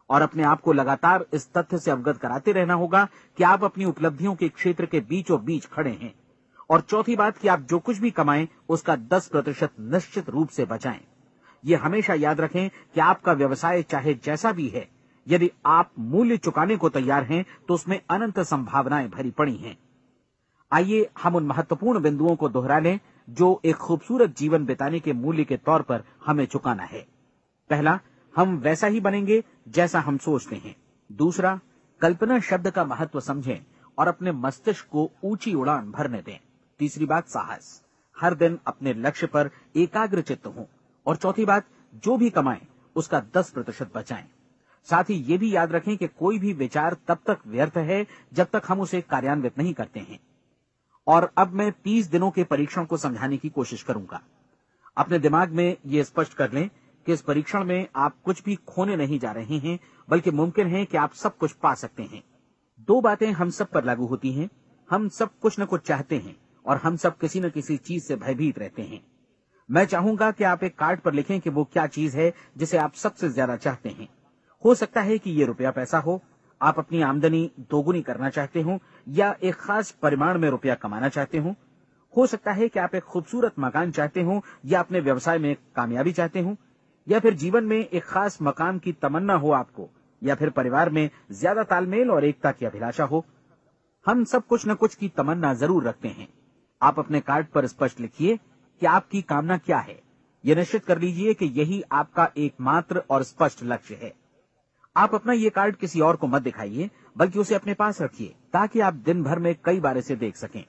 और अपने आप को लगातार इस तथ्य से अवगत कराते रहना होगा कि आप अपनी उपलब्धियों के क्षेत्र के बीचों बीच खड़े हैं। और चौथी बात कि आप जो कुछ भी कमाएं उसका 10% निश्चित रूप से बचाएं। ये हमेशा याद रखें कि आपका व्यवसाय चाहे जैसा भी है, यदि आप मूल्य चुकाने को तैयार हैं तो उसमें अनंत संभावनाएं भरी पड़ी हैं। आइए हम उन महत्वपूर्ण बिंदुओं को दोहरा लें जो एक खूबसूरत जीवन बिताने के मूल्य के तौर पर हमें चुकाना है। पहला, हम वैसा ही बनेंगे जैसा हम सोचते हैं। दूसरा, कल्पना शब्द का महत्व समझें और अपने मस्तिष्क को ऊंची उड़ान भरने दें। तीसरी बात, साहस, हर दिन अपने लक्ष्य पर एकाग्रचित्त हों। और चौथी बात, जो भी कमाएं उसका 10% बचाएं। साथ ही ये भी याद रखें कि कोई भी विचार तब तक व्यर्थ है जब तक हम उसे कार्यान्वित नहीं करते हैं। और अब मैं 30 दिनों के परीक्षण को समझाने की कोशिश करूंगा। अपने दिमाग में ये स्पष्ट कर लें कि इस परीक्षण में आप कुछ भी खोने नहीं जा रहे हैं, बल्कि मुमकिन है कि आप सब कुछ पा सकते हैं। 2 बातें हम सब पर लागू होती हैं। हम सब कुछ न कुछ चाहते हैं और हम सब किसी न किसी चीज से भयभीत रहते हैं। मैं चाहूंगा कि आप एक कार्ड पर लिखें कि वो क्या चीज है जिसे आप सबसे ज्यादा चाहते हैं। हो सकता है कि ये रुपया पैसा हो, आप अपनी आमदनी दोगुनी करना चाहते हो, या एक खास परिमाण में रुपया कमाना चाहते हो सकता है कि आप एक खूबसूरत मकान चाहते हो, या अपने व्यवसाय में कामयाबी चाहते हो, या फिर जीवन में एक खास मकाम की तमन्ना हो आपको, या फिर परिवार में ज्यादा तालमेल और एकता की अभिलाषा हो। हम सब कुछ न कुछ की तमन्ना जरूर रखते हैं। आप अपने कार्ड पर स्पष्ट लिखिए कि आपकी कामना क्या है। यह निश्चित कर लीजिए कि यही आपका एकमात्र और स्पष्ट लक्ष्य है। आप अपना ये कार्ड किसी और को मत दिखाइए, बल्कि उसे अपने पास रखिए, ताकि आप दिन भर में कई बार इसे देख सकें।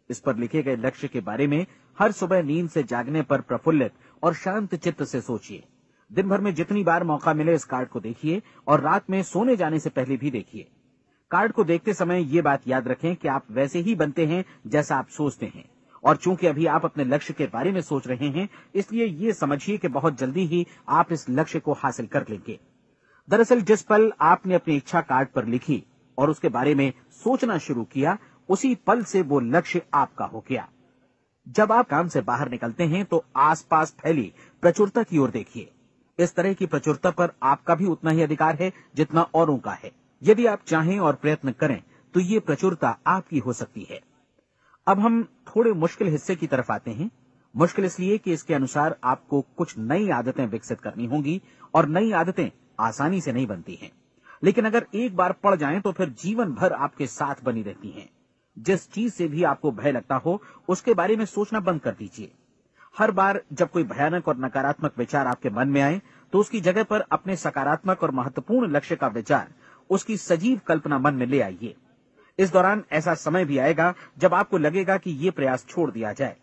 इस पर लिखे गए लक्ष्य के बारे में हर सुबह नींद से जागने पर प्रफुल्लित और शांत चित्त से सोचिए। दिन भर में जितनी बार मौका मिले इस कार्ड को देखिए, और रात में सोने जाने से पहले भी देखिए। कार्ड को देखते समय ये बात याद रखें कि आप वैसे ही बनते हैं जैसा आप सोचते हैं, और चूंकि अभी आप अपने लक्ष्य के बारे में सोच रहे हैं, इसलिए ये समझिए कि बहुत जल्दी ही आप इस लक्ष्य को हासिल कर लेंगे। दरअसल जिस पल आपने अपनी इच्छा कार्ड पर लिखी और उसके बारे में सोचना शुरू किया, उसी पल से वो लक्ष्य आपका हो गया। जब आप काम से बाहर निकलते हैं तो आसपास फैली प्रचुरता की ओर देखिए। इस तरह की प्रचुरता पर आपका भी उतना ही अधिकार है जितना औरों का है। यदि आप चाहें और प्रयत्न करें तो ये प्रचुरता आपकी हो सकती है। अब हम थोड़े मुश्किल हिस्से की तरफ आते हैं। मुश्किल इसलिए कि इसके अनुसार आपको कुछ नई आदतें विकसित करनी होंगी, और नई आदतें आसानी से नहीं बनती हैं, लेकिन अगर एक बार पड़ जाएं तो फिर जीवन भर आपके साथ बनी रहती हैं। जिस चीज से भी आपको भय लगता हो, उसके बारे में सोचना बंद कर दीजिए। हर बार जब कोई भयानक और नकारात्मक विचार आपके मन में आए, तो उसकी जगह पर अपने सकारात्मक और महत्वपूर्ण लक्ष्य का विचार, उसकी सजीव कल्पना मन में ले आइए। इस दौरान ऐसा समय भी आएगा जब आपको लगेगा कि ये प्रयास छोड़ दिया जाए,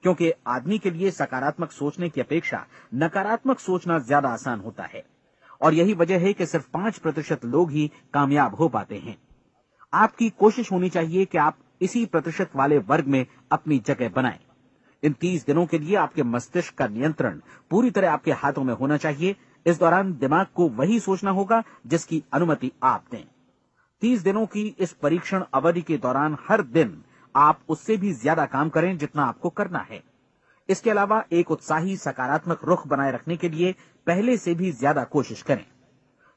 क्योंकि आदमी के लिए सकारात्मक सोचने की अपेक्षा नकारात्मक सोचना ज्यादा आसान होता है, और यही वजह है कि सिर्फ 5% लोग ही कामयाब हो पाते हैं। आपकी कोशिश होनी चाहिए कि आप इसी प्रतिशत वाले वर्ग में अपनी जगह बनाएं। इन 30 दिनों के लिए आपके मस्तिष्क का नियंत्रण पूरी तरह आपके हाथों में होना चाहिए। इस दौरान दिमाग को वही सोचना होगा जिसकी अनुमति आप दें। 30 दिनों की इस परीक्षण अवधि के दौरान हर दिन आप उससे भी ज्यादा काम करें जितना आपको करना है। इसके अलावा एक उत्साही सकारात्मक रुख बनाए रखने के लिए पहले से भी ज्यादा कोशिश करें।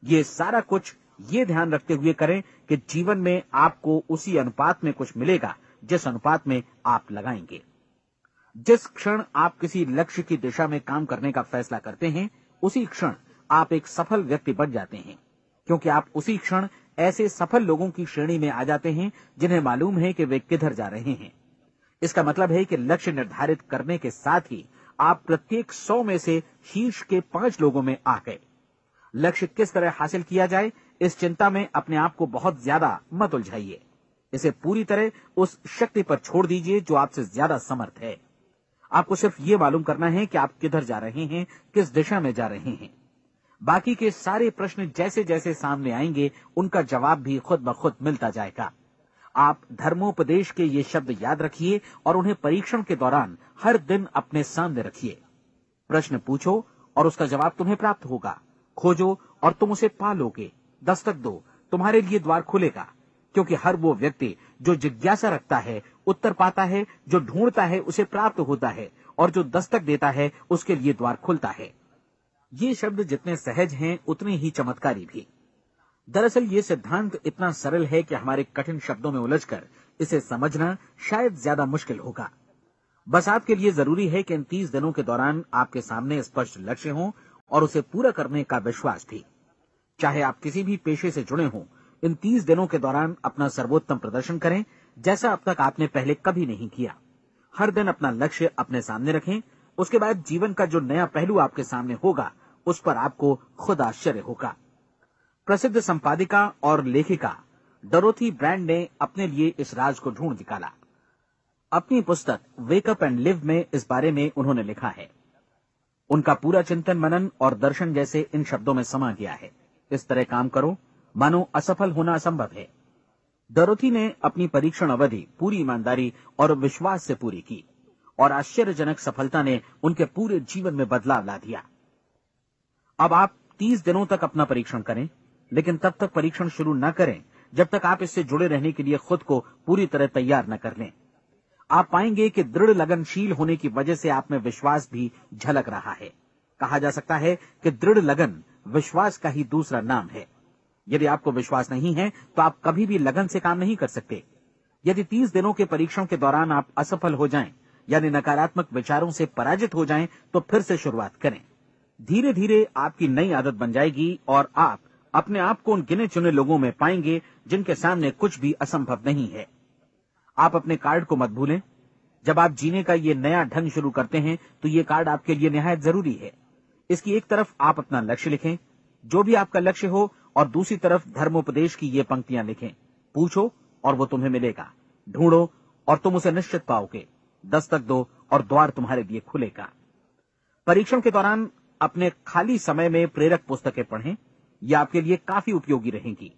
ये सारा कुछ ये ध्यान रखते हुए करें कि जीवन में आपको उसी अनुपात में कुछ मिलेगा जिस अनुपात में आप लगाएंगे। जिस क्षण आप किसी लक्ष्य की दिशा में काम करने का फैसला करते हैं, उसी क्षण आप एक सफल व्यक्ति बन जाते हैं, क्योंकि आप उसी क्षण ऐसे सफल लोगों की श्रेणी में आ जाते हैं जिन्हें मालूम है कि वे किधर जा रहे हैं। इसका मतलब है कि लक्ष्य निर्धारित करने के साथ ही आप प्रत्येक 100 में से शीर्ष के 5 लोगों में आ गए। लक्ष्य किस तरह हासिल किया जाए, इस चिंता में अपने आप को बहुत ज्यादा मत उलझाइए। इसे पूरी तरह उस शक्ति पर छोड़ दीजिए जो आपसे ज्यादा समर्थ है। आपको सिर्फ ये मालूम करना है कि आप किधर जा रहे हैं, किस दिशा में जा रहे हैं। बाकी के सारे प्रश्न जैसे जैसे सामने आएंगे, उनका जवाब भी खुद ब खुद मिलता जाएगा। आप धर्मोपदेश के ये शब्द याद रखिए और उन्हें परीक्षण के दौरान हर दिन अपने सामने रखिए। प्रश्न पूछो और उसका जवाब तुम्हें प्राप्त होगा। खोजो और तुम उसे पा लोगे। दस्तक दो, तुम्हारे लिए द्वार खुलेगा, क्योंकि हर वो व्यक्ति जो जिज्ञासा रखता है उत्तर पाता है, जो ढूंढता है उसे प्राप्त होता है, और जो दस्तक देता है उसके लिए द्वार खुलता है। ये शब्द जितने सहज हैं उतने ही चमत्कारी भी। दरअसल ये सिद्धांत इतना सरल है कि हमारे कठिन शब्दों में उलझकर इसे समझना शायद ज्यादा मुश्किल होगा। बस आपके लिए जरूरी है कि इन 30 दिनों के दौरान आपके सामने स्पष्ट लक्ष्य हो और उसे पूरा करने का विश्वास भी। चाहे आप किसी भी पेशे से जुड़े हों, इन 30 दिनों के दौरान अपना सर्वोत्तम प्रदर्शन करें, जैसा अब तक आपने पहले कभी नहीं किया। हर दिन अपना लक्ष्य अपने सामने रखें। उसके बाद जीवन का जो नया पहलू आपके सामने होगा, उस पर आपको खुद आश्चर्य होगा। प्रसिद्ध संपादिका और लेखिका डोरोथी ब्रैंड ने अपने लिए इस राज को ढूंढ निकाला। अपनी पुस्तक वेक अप एंड लिव में इस बारे में उन्होंने लिखा है। उनका पूरा चिंतन मनन और दर्शन जैसे इन शब्दों में समा गया है। इस तरह काम करो मानो असफल होना असंभव है। डोरोथी ने अपनी परीक्षण अवधि पूरी ईमानदारी और विश्वास से पूरी की और आश्चर्यजनक सफलता ने उनके पूरे जीवन में बदलाव ला दिया। अब आप 30 दिनों तक अपना परीक्षण करें, लेकिन तब तक परीक्षण शुरू न करें जब तक आप इससे जुड़े रहने के लिए खुद को पूरी तरह तैयार न कर लें। आप पाएंगे कि दृढ़ लगनशील होने की वजह से आप में विश्वास भी झलक रहा है। कहा जा सकता है कि दृढ़ लगन विश्वास का ही दूसरा नाम है। यदि आपको विश्वास नहीं है तो आप कभी भी लगन से काम नहीं कर सकते। यदि 30 दिनों के परीक्षण के दौरान आप असफल हो जाएं, यानी नकारात्मक विचारों से पराजित हो जाएं, तो फिर से शुरुआत करें। धीरे धीरे आपकी नई आदत बन जाएगी और आप अपने आप को उन गिने चुने लोगों में पाएंगे जिनके सामने कुछ भी असंभव नहीं है। आप अपने कार्ड को मत भूलें। जब आप जीने का ये नया ढंग शुरू करते हैं तो ये कार्ड आपके लिए निहायत जरूरी है। इसकी एक तरफ आप अपना लक्ष्य लिखें, जो भी आपका लक्ष्य हो, और दूसरी तरफ धर्मोपदेश की ये पंक्तियां लिखें। पूछो और वो तुम्हें मिलेगा, ढूंढो और तुम उसे निश्चित पाओगे, दस्तक दो और द्वार तुम्हारे लिए खुलेगा। परीक्षण के दौरान अपने खाली समय में प्रेरक पुस्तकें पढ़ें। ये आपके लिए काफी उपयोगी रहेंगी।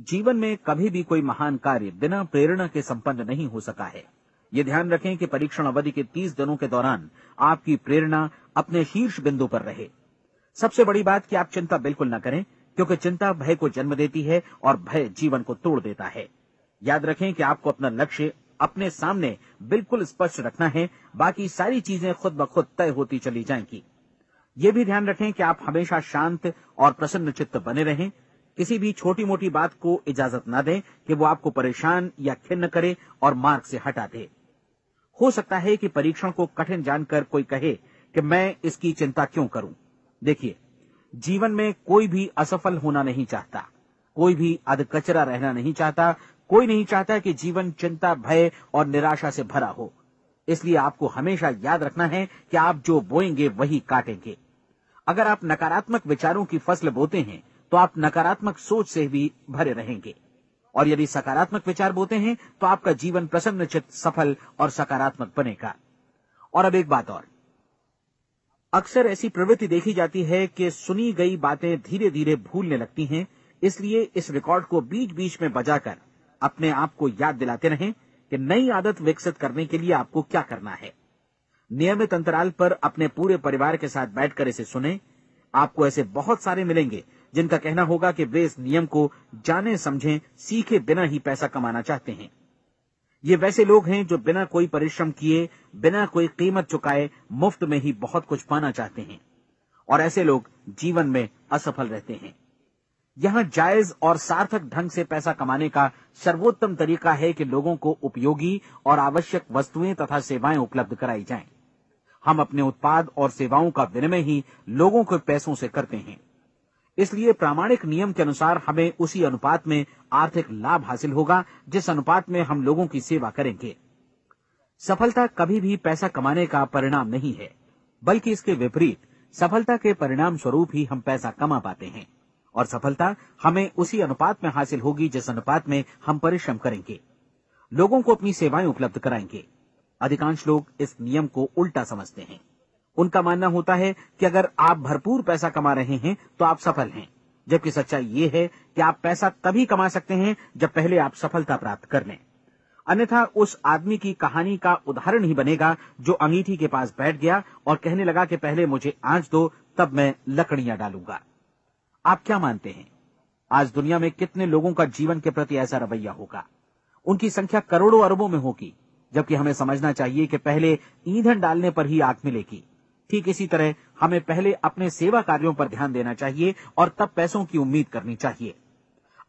जीवन में कभी भी कोई महान कार्य बिना प्रेरणा के संपन्न नहीं हो सका है। ये ध्यान रखें कि परीक्षण अवधि के 30 दिनों के दौरान आपकी प्रेरणा अपने शीर्ष बिंदु पर रहे। सबसे बड़ी बात कि आप चिंता बिल्कुल न करें, क्योंकि चिंता भय को जन्म देती है और भय जीवन को तोड़ देता है। याद रखें कि आपको अपना लक्ष्य अपने सामने बिल्कुल स्पष्ट रखना है, बाकी सारी चीजें खुद ब खुद तय होती चली जाएंगी। ये भी ध्यान रखें कि आप हमेशा शांत और प्रसन्न चित्त बने रहें। किसी भी छोटी मोटी बात को इजाजत न दें कि वो आपको परेशान या खिन्न करे और मार्ग से हटा दे। हो सकता है कि परीक्षण को कठिन जानकर कोई कहे कि मैं इसकी चिंता क्यों करूं। देखिए, जीवन में कोई भी असफल होना नहीं चाहता, कोई भी अधकचरा रहना नहीं चाहता, कोई नहीं चाहता कि जीवन चिंता, भय और निराशा से भरा हो। इसलिए आपको हमेशा याद रखना है कि आप जो बोएंगे वही काटेंगे। अगर आप नकारात्मक विचारों की फसल बोते हैं तो आप नकारात्मक सोच से भी भरे रहेंगे, और यदि सकारात्मक विचार बोते हैं तो आपका जीवन प्रसन्नचित्त, सफल और सकारात्मक बनेगा। और अब एक बात और, अक्सर ऐसी प्रवृत्ति देखी जाती है कि सुनी गई बातें धीरे धीरे भूलने लगती हैं। इसलिए इस रिकॉर्ड को बीच बीच में बजाकर अपने आप को याद दिलाते रहें कि नई आदत विकसित करने के लिए आपको क्या करना है। नियमित अंतराल पर अपने पूरे परिवार के साथ बैठकर इसे सुनें। आपको ऐसे बहुत सारे मिलेंगे जिनका कहना होगा कि वे इस नियम को जाने समझे सीखे बिना ही पैसा कमाना चाहते हैं। ये वैसे लोग हैं जो बिना कोई परिश्रम किए, बिना कोई कीमत चुकाए मुफ्त में ही बहुत कुछ पाना चाहते हैं, और ऐसे लोग जीवन में असफल रहते हैं। यहां जायज और सार्थक ढंग से पैसा कमाने का सर्वोत्तम तरीका है कि लोगों को उपयोगी और आवश्यक वस्तुएं तथा सेवाएं उपलब्ध कराई जाएं। हम अपने उत्पाद और सेवाओं का विनिमय ही लोगों के पैसों से करते हैं। इसलिए प्रामाणिक नियम के अनुसार हमें उसी अनुपात में आर्थिक लाभ हासिल होगा जिस अनुपात में हम लोगों की सेवा करेंगे। सफलता कभी भी पैसा कमाने का परिणाम नहीं है, बल्कि इसके विपरीत सफलता के परिणाम स्वरूप ही हम पैसा कमा पाते हैं, और सफलता हमें उसी अनुपात में हासिल होगी जिस अनुपात में हम परिश्रम करेंगे, लोगों को अपनी सेवाएं उपलब्ध कराएंगे। अधिकांश लोग इस नियम को उल्टा समझते हैं। उनका मानना होता है कि अगर आप भरपूर पैसा कमा रहे हैं तो आप सफल हैं, जबकि सच्चाई ये है कि आप पैसा तभी कमा सकते हैं जब पहले आप सफलता प्राप्त कर लें। अन्यथा उस आदमी की कहानी का उदाहरण ही बनेगा जो अंगीठी के पास बैठ गया और कहने लगा कि पहले मुझे आंच दो, तब मैं लकड़ियां डालूंगा। आप क्या मानते हैं, आज दुनिया में कितने लोगों का जीवन के प्रति ऐसा रवैया होगा? उनकी संख्या करोड़ों अरबों में होगी, जबकि हमें समझना चाहिए कि पहले ईंधन डालने पर ही आग मिलेगी। ठीक इसी तरह हमें पहले अपने सेवा कार्यों पर ध्यान देना चाहिए और तब पैसों की उम्मीद करनी चाहिए।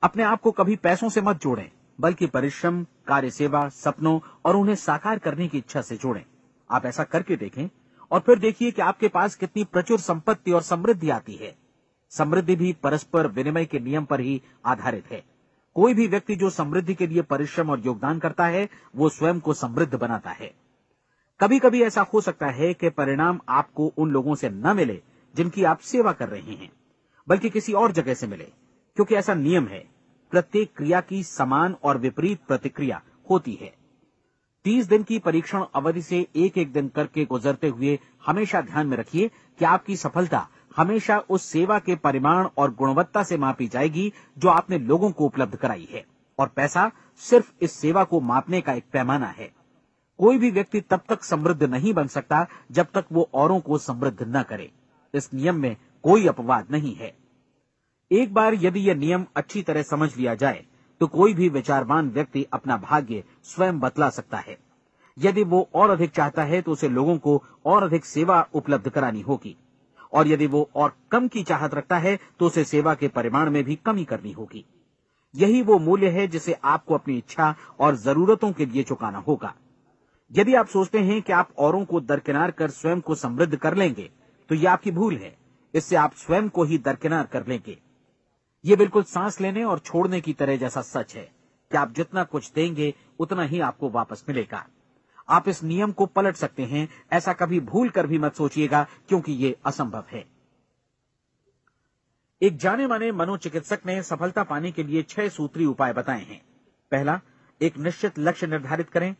अपने आप को कभी पैसों से मत जोड़ें, बल्कि परिश्रम, कार्य सेवा, सपनों और उन्हें साकार करने की इच्छा से जोड़ें। आप ऐसा करके देखें और फिर देखिए कि आपके पास कितनी प्रचुर संपत्ति और समृद्धि आती है। समृद्धि भी परस्पर विनिमय के नियम पर ही आधारित है। कोई भी व्यक्ति जो समृद्धि के लिए परिश्रम और योगदान करता है, वो स्वयं को समृद्ध बनाता है। कभी कभी ऐसा हो सकता है कि परिणाम आपको उन लोगों से न मिले जिनकी आप सेवा कर रहे हैं, बल्कि किसी और जगह से मिले, क्योंकि ऐसा नियम है, प्रत्येक क्रिया की समान और विपरीत प्रतिक्रिया होती है। 30 दिन की परीक्षण अवधि से एक एक दिन करके गुजरते हुए हमेशा ध्यान में रखिए कि आपकी सफलता हमेशा उस सेवा के परिमाण और गुणवत्ता से मापी जाएगी जो आपने लोगों को उपलब्ध कराई है, और पैसा सिर्फ इस सेवा को मापने का एक पैमाना है। कोई भी व्यक्ति तब तक समृद्ध नहीं बन सकता जब तक वो औरों को समृद्ध न करे। इस नियम में कोई अपवाद नहीं है। एक बार यदि यह नियम अच्छी तरह समझ लिया जाए तो कोई भी विचारवान व्यक्ति अपना भाग्य स्वयं बतला सकता है। यदि वो और अधिक चाहता है तो उसे लोगों को और अधिक सेवा उपलब्ध करानी होगी, और यदि वो और कम की चाहत रखता है तो उसे सेवा के परिमाण में भी कमी करनी होगी। यही वो मूल्य है जिसे आपको अपनी इच्छा और जरूरतों के लिए चुकाना होगा। यदि आप सोचते हैं कि आप औरों को दरकिनार कर स्वयं को समृद्ध कर लेंगे तो यह आपकी भूल है। इससे आप स्वयं को ही दरकिनार कर लेंगे। ये बिल्कुल सांस लेने और छोड़ने की तरह जैसा सच है कि आप जितना कुछ देंगे उतना ही आपको वापस मिलेगा। आप इस नियम को पलट सकते हैं, ऐसा कभी भूल कर भी मत सोचिएगा, क्योंकि ये असंभव है। एक जाने माने मनोचिकित्सक ने सफलता पाने के लिए 6 सूत्री उपाय बताए हैं। पहला, एक निश्चित लक्ष्य निर्धारित करें।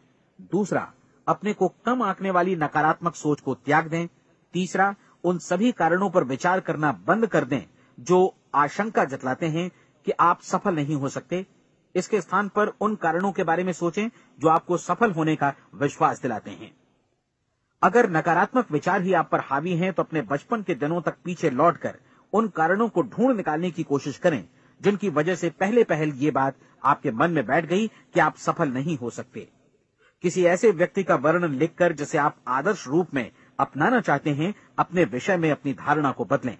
दूसरा, अपने को कम आंकने वाली नकारात्मक सोच को त्याग दें। तीसरा, उन सभी कारणों पर विचार करना बंद कर दें जो आशंका जतलाते हैं कि आप सफल नहीं हो सकते। इसके स्थान पर उन कारणों के बारे में सोचें जो आपको सफल होने का विश्वास दिलाते हैं। अगर नकारात्मक विचार ही आप पर हावी हैं तो अपने बचपन के दिनों तक पीछे लौटकर उन कारणों को ढूंढ निकालने की कोशिश करें जिनकी वजह से पहले पहल ये बात आपके मन में बैठ गई कि आप सफल नहीं हो सकते। किसी ऐसे व्यक्ति का वर्णन लिखकर जिसे आप आदर्श रूप में अपनाना चाहते हैं, अपने विषय में अपनी धारणा को बदलें।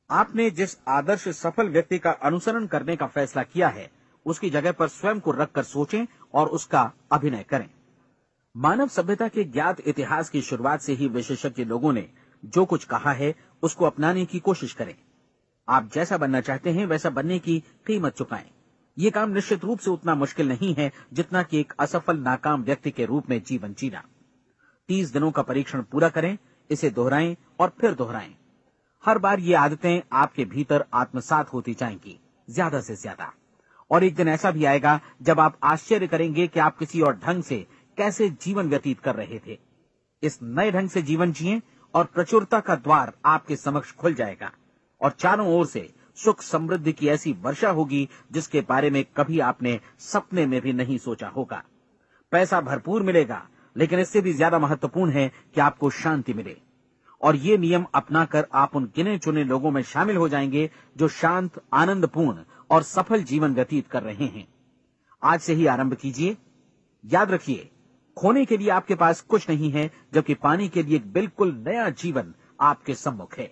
आपने जिस आदर्श सफल व्यक्ति का अनुसरण करने का फैसला किया है उसकी जगह पर स्वयं को रखकर सोचें और उसका अभिनय करें। मानव सभ्यता के ज्ञात इतिहास की शुरुआत से ही विशेषज्ञ लोगों ने जो कुछ कहा है उसको अपनाने की कोशिश करें। आप जैसा बनना चाहते हैं वैसा बनने की कीमत चुकाएं। ये काम निश्चित रूप से उतना मुश्किल नहीं है जितना कि एक असफल नाकाम व्यक्ति के रूप में जीवन जीना। 30 दिनों का परीक्षण पूरा करें, इसे दोहराएं और फिर दोहराएं। हर बार ये आदतें आपके भीतर आत्मसात होती जाएंगी, ज्यादा से ज्यादा। और एक दिन ऐसा भी आएगा जब आप आश्चर्य करेंगे कि आप किसी और ढंग से कैसे जीवन व्यतीत कर रहे थे। इस नए ढंग से जीवन जिएं और प्रचुरता का द्वार आपके समक्ष खुल जाएगा और चारों ओर से सुख समृद्धि की ऐसी वर्षा होगी जिसके बारे में कभी आपने सपने में भी नहीं सोचा होगा। पैसा भरपूर मिलेगा, लेकिन इससे भी ज्यादा महत्वपूर्ण है कि आपको शांति मिले। और ये नियम अपनाकर आप उन गिने चुने लोगों में शामिल हो जाएंगे जो शांत, आनंदपूर्ण और सफल जीवन व्यतीत कर रहे हैं। आज से ही आरंभ कीजिए। याद रखिए, खोने के लिए आपके पास कुछ नहीं है, जबकि पाने के लिए एक बिल्कुल नया जीवन आपके सम्मुख है।